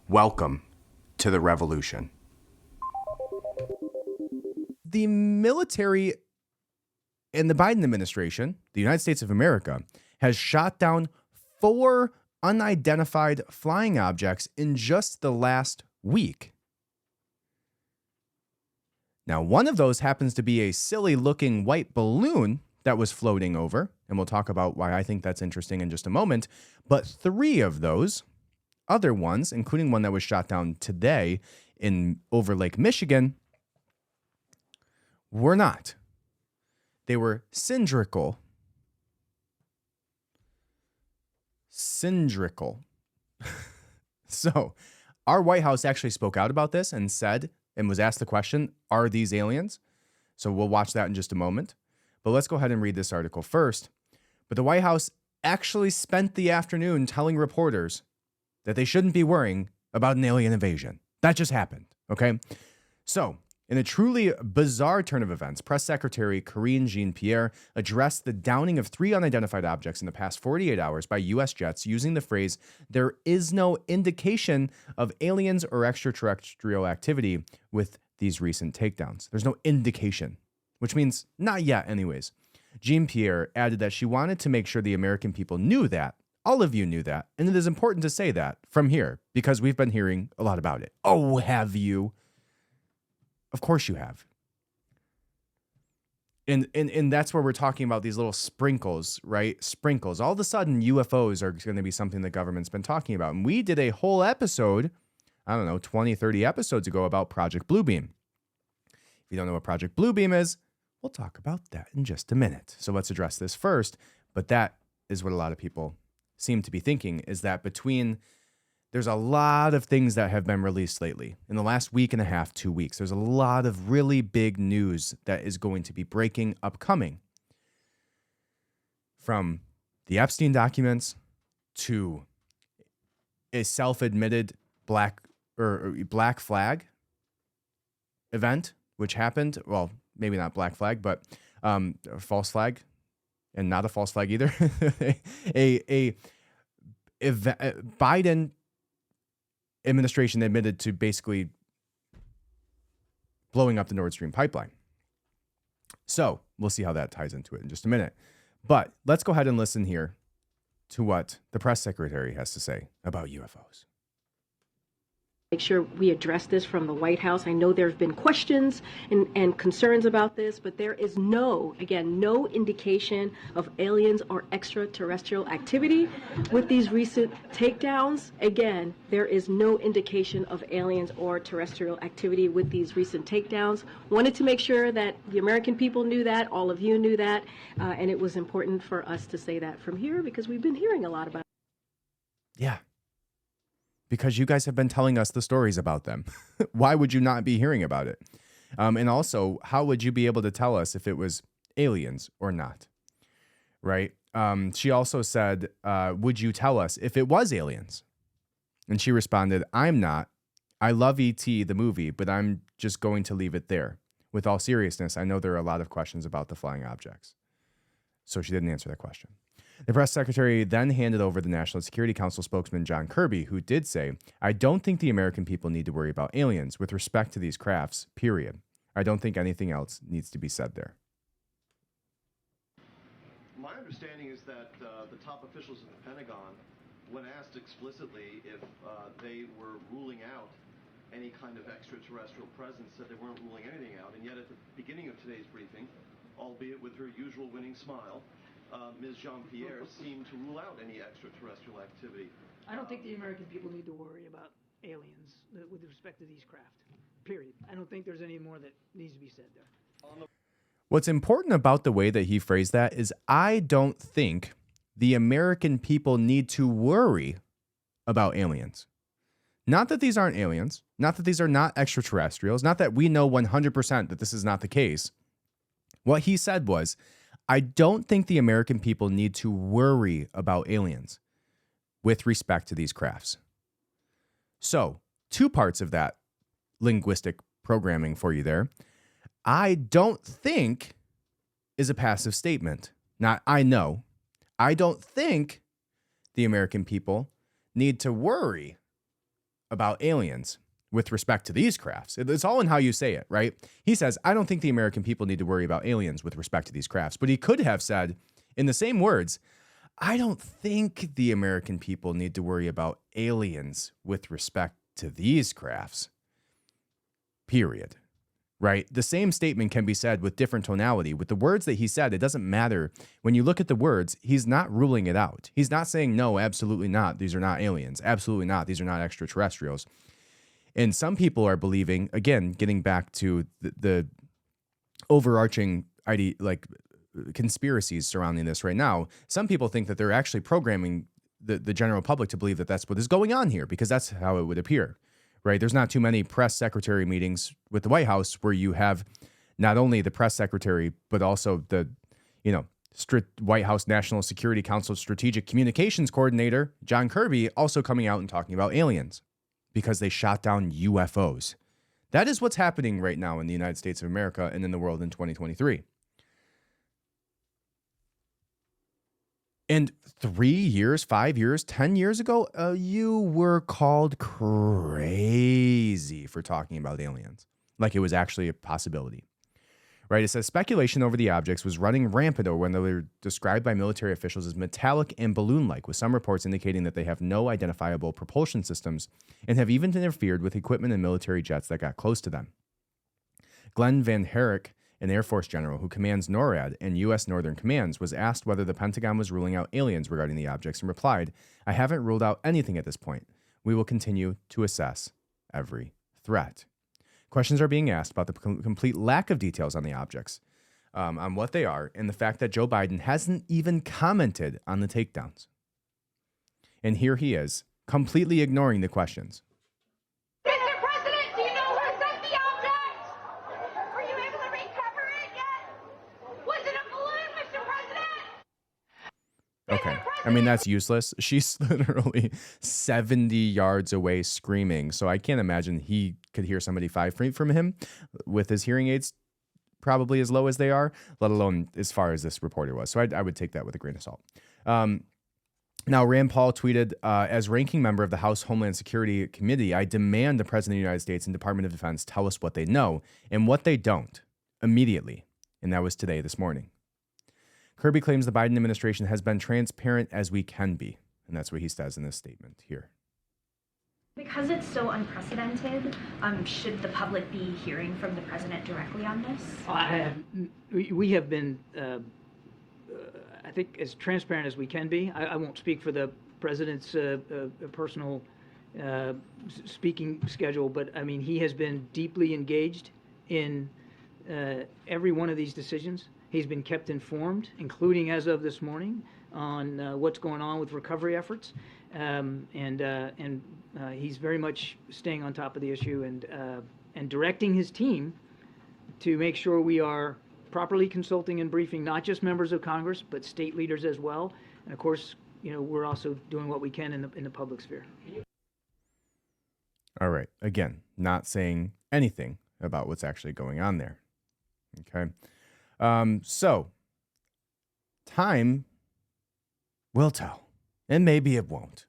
Welcome to the revolution. The military and the Biden administration, the United States of America, has shot down 4 unidentified flying objects in just the last week. Now, one of those happens to be a silly-looking white balloon that was floating over, and we'll talk about why I think that's interesting in just a moment. But 3 of those other ones, including one that was shot down today over Lake Michigan, were not. They were cylindrical. So, our White House actually spoke out about this and said, and was asked the question, are these aliens? So we'll watch that in just a moment. But let's go ahead and read this article first. But the White House actually spent the afternoon telling reporters that they shouldn't be worrying about an alien invasion. That just happened, okay? So, in a truly bizarre turn of events, Press Secretary Karine Jean-Pierre addressed the downing of 3 unidentified objects in the past 48 hours by U.S. jets using the phrase, "There is no indication of aliens or extraterrestrial activity with these recent takedowns." There's no indication, which means not yet anyways. Jean-Pierre added that she wanted to make sure the American people knew that. All of you knew that, and it is important to say that from here because we've been hearing a lot about it. Oh, have you? Of course you have. And that's where we're talking about these little sprinkles, right? Sprinkles. All of a sudden, UFOs are going to be something the government's been talking about. And we did a whole episode, 20, 30 episodes ago about Project Bluebeam. If you don't know what Project Bluebeam is, we'll talk about that in just a minute. So let's address this first. But that is what a lot of people seem to be thinking, is that there's a lot of things that have been released lately. In the last week and a half, 2 weeks, there's a lot of really big news that is going to be breaking upcoming. From the Epstein documents to a self-admitted black flag event, which happened. Well, maybe not black flag, but false flag, and not a false flag either. a Biden administration admitted to basically blowing up the Nord Stream pipeline. So we'll see how that ties into it in just a minute. But let's go ahead and listen here to what the press secretary has to say about UFOs. Make sure we address this from the White House. I know there have been questions and concerns about this, but there is no indication of aliens or extraterrestrial activity with these recent takedowns. Again, there is no indication of aliens or terrestrial activity with these recent takedowns. Wanted to make sure that the American people knew that, all of you knew that, and it was important for us to say that from here because we've been hearing a lot about it. Yeah. Because you guys have been telling us the stories about them. Why would you not be hearing about it? And also, how would you be able to tell us if it was aliens or not? Right? She also said, would you tell us if it was aliens? And she responded, I'm not. I love E.T., the movie, but I'm just going to leave it there. With all seriousness, I know there are a lot of questions about the flying objects. So she didn't answer that question. The press secretary then handed over the National Security Council spokesman John Kirby, who did say, I don't think the American people need to worry about aliens with respect to these crafts, period. I don't think anything else needs to be said there. My understanding is that the top officials of the Pentagon, when asked explicitly if they were ruling out any kind of extraterrestrial presence, said they weren't ruling anything out. And yet at the beginning of today's briefing, albeit with her usual winning smile, Ms. Jean-Pierre seemed to rule out any extraterrestrial activity. I don't think the American people need to worry about aliens with respect to these craft, period. I don't think there's any more that needs to be said there. What's important about the way that he phrased that is I don't think the American people need to worry about aliens. Not that these aren't aliens, not that these are not extraterrestrials, not that we know 100% that this is not the case. What he said was, I don't think the American people need to worry about aliens with respect to these crafts. So, 2 parts of that linguistic programming for you there. I don't think is a passive statement. Not I know. I don't think the American people need to worry about aliens with respect to these crafts. It's all in how you say it, right? He says, I don't think the American people need to worry about aliens with respect to these crafts. But he could have said, in the same words, I don't think the American people need to worry about aliens with respect to these crafts. Period. Right? The same statement can be said with different tonality. With the words that he said, it doesn't matter. When you look at the words, he's not ruling it out. He's not saying, no, absolutely not. These are not aliens. Absolutely not. These are not extraterrestrials. And some people are believing, again, getting back to the overarching conspiracies surrounding this right now, some people think that they're actually programming the general public to believe that that's what is going on here, because that's how it would appear, right? There's not too many press secretary meetings with the White House where you have not only the press secretary, but also the, White House National Security Council Strategic Communications Coordinator, John Kirby, also coming out and talking about aliens because they shot down UFOs. That is what's happening right now in the United States of America and in the world in 2023. And 3 years, 5 years, 10 years ago, you were called crazy for talking about aliens, like it was actually a possibility. Right? It says speculation over the objects was running rampant when they were described by military officials as metallic and balloon-like, with some reports indicating that they have no identifiable propulsion systems and have even interfered with equipment and military jets that got close to them. Glenn Van Herrick, an Air Force general who commands NORAD and U.S. Northern Commands, was asked whether the Pentagon was ruling out aliens regarding the objects and replied, I haven't ruled out anything at this point. We will continue to assess every threat. Questions are being asked about the complete lack of details on the objects, on what they are, and the fact that Joe Biden hasn't even commented on the takedowns. And here he is, completely ignoring the questions. Mr. President, do you know who sent the object? Were you able to recover it yet? Was it a balloon, Mr. President? Okay. I mean, that's useless. She's literally 70 yards away screaming. So I can't imagine he could hear somebody 5 feet from him with his hearing aids probably as low as they are, let alone as far as this reporter was. So I would take that with a grain of salt. Now, Rand Paul tweeted, as ranking member of the House Homeland Security Committee, I demand the President of the United States and Department of Defense tell us what they know and what they don't immediately. And that was today, this morning. Kirby claims the Biden administration has been transparent as we can be. And that's what he says in this statement here. Because it's so unprecedented, should the public be hearing from the president directly on this? We have been, I think, as transparent as we can be. I won't speak for the president's personal speaking schedule, but I mean, he has been deeply engaged in every one of these decisions. He's been kept informed, including as of this morning, on what's going on with recovery efforts, and he's very much staying on top of the issue and directing his team to make sure we are properly consulting and briefing not just members of Congress but state leaders as well. And of course, we're also doing what we can in the public sphere. All right. Again, not saying anything about what's actually going on there. Okay. So time will tell, and maybe it won't.